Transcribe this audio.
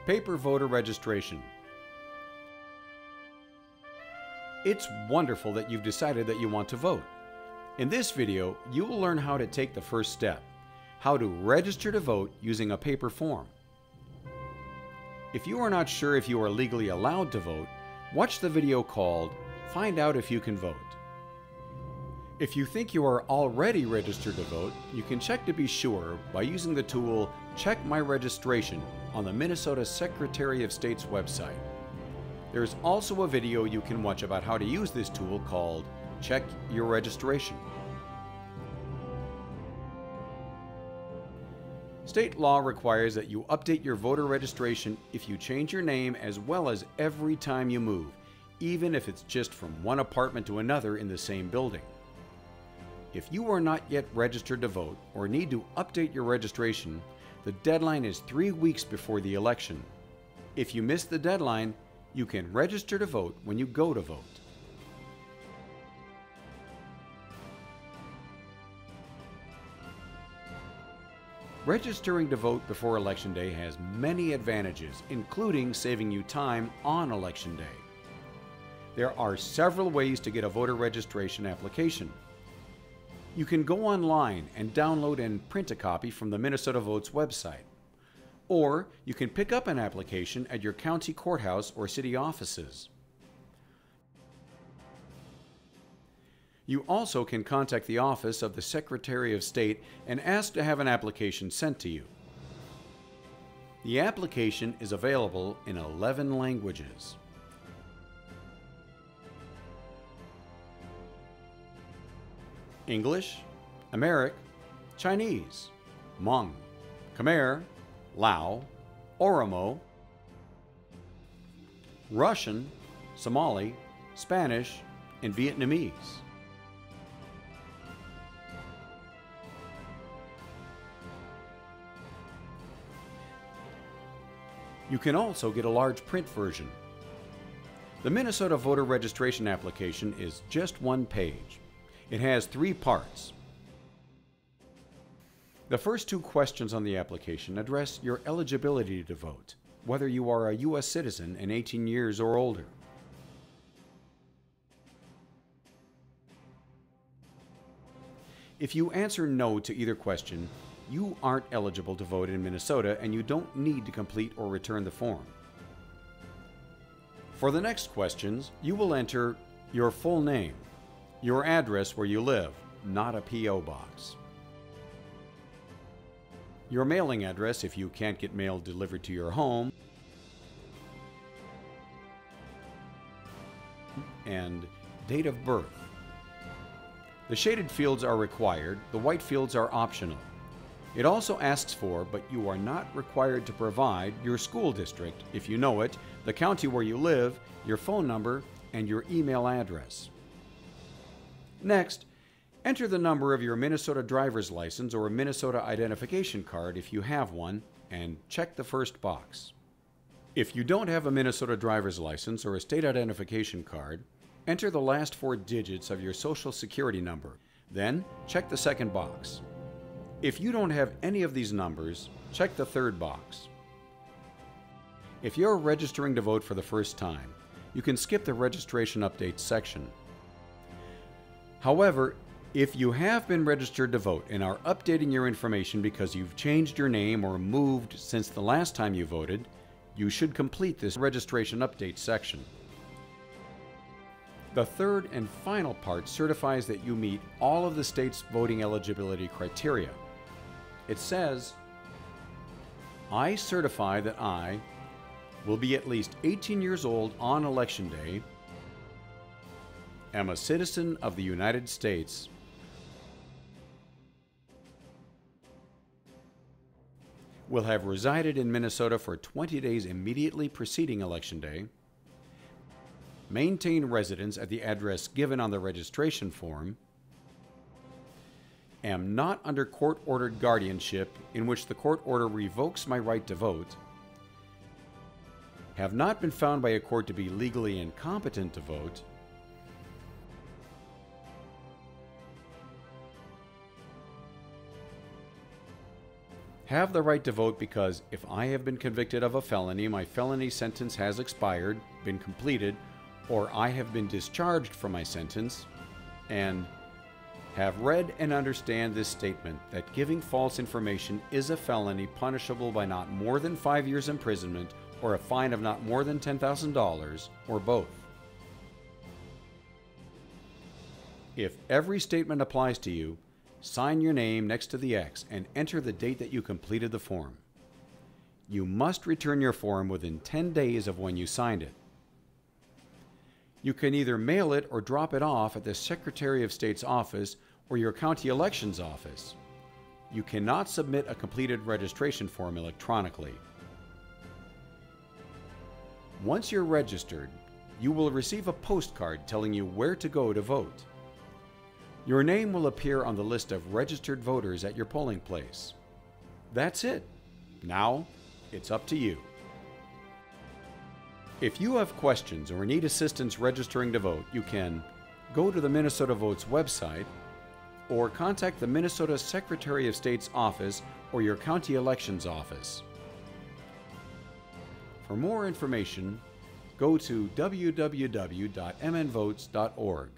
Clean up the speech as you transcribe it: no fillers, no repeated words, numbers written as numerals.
Paper voter registration. It's wonderful that you've decided that you want to vote. In this video, you will learn how to take the first step, how to register to vote using a paper form. If you are not sure if you are legally allowed to vote, watch the video called "Find Out If You Can Vote." If you think you are already registered to vote, you can check to be sure by using the tool Check My Registration on the Minnesota Secretary of State's website. There is also a video you can watch about how to use this tool called Check Your Registration. State law requires that you update your voter registration if you change your name, as well as every time you move, even if it's just from one apartment to another in the same building. If you are not yet registered to vote or need to update your registration, the deadline is 3 weeks before the election. If you miss the deadline, you can register to vote when you go to vote. Registering to vote before Election Day has many advantages, including saving you time on Election Day. There are several ways to get a voter registration application. You can go online and download and print a copy from the Minnesota Votes website. Or you can pick up an application at your county courthouse or city offices. You also can contact the office of the Secretary of State and ask to have an application sent to you. The application is available in 11 languages. English, Amharic, Chinese, Hmong, Khmer, Lao, Oromo, Russian, Somali, Spanish, and Vietnamese. You can also get a large print version. The Minnesota voter registration application is just one page. It has 3 parts. The first 2 questions on the application address your eligibility to vote, whether you are a U.S. citizen and 18 years or older. If you answer no to either question, you aren't eligible to vote in Minnesota and you don't need to complete or return the form. For the next questions, you will enter your full name, your address where you live, not a P.O. box, your mailing address if you can't get mail delivered to your home, and date of birth. The shaded fields are required, the white fields are optional. It also asks for, but you are not required to provide, your school district, if you know it, the county where you live, your phone number, and your email address. Next, enter the number of your Minnesota driver's license or a Minnesota identification card if you have one, and check the first box. If you don't have a Minnesota driver's license or a state identification card, enter the last 4 digits of your Social Security number, then check the second box. If you don't have any of these numbers, check the third box. If you're registering to vote for the first time, you can skip the registration updates section. However, if you have been registered to vote and are updating your information because you've changed your name or moved since the last time you voted, you should complete this registration update section. The third and final part certifies that you meet all of the state's voting eligibility criteria. It says, "I certify that I will be at least 18 years old on Election Day, am a citizen of the United States, will have resided in Minnesota for 20 days immediately preceding Election Day, maintain residence at the address given on the registration form, am not under court-ordered guardianship in which the court order revokes my right to vote, have not been found by a court to be legally incompetent to vote, Have the right to vote because if I have been convicted of a felony, my felony sentence has expired, been completed, or I have been discharged from my sentence, and have read and understand this statement that giving false information is a felony punishable by not more than 5 years imprisonment or a fine of not more than $10,000 or both. If every statement applies to you, sign your name next to the X and enter the date that you completed the form. You must return your form within 10 days of when you signed it. You can either mail it or drop it off at the Secretary of State's office or your county elections office. You cannot submit a completed registration form electronically. Once you're registered, you will receive a postcard telling you where to go to vote. Your name will appear on the list of registered voters at your polling place. That's it. Now, it's up to you. If you have questions or need assistance registering to vote, you can go to the Minnesota Votes website or contact the Minnesota Secretary of State's office or your county elections office. For more information, go to www.mnvotes.org.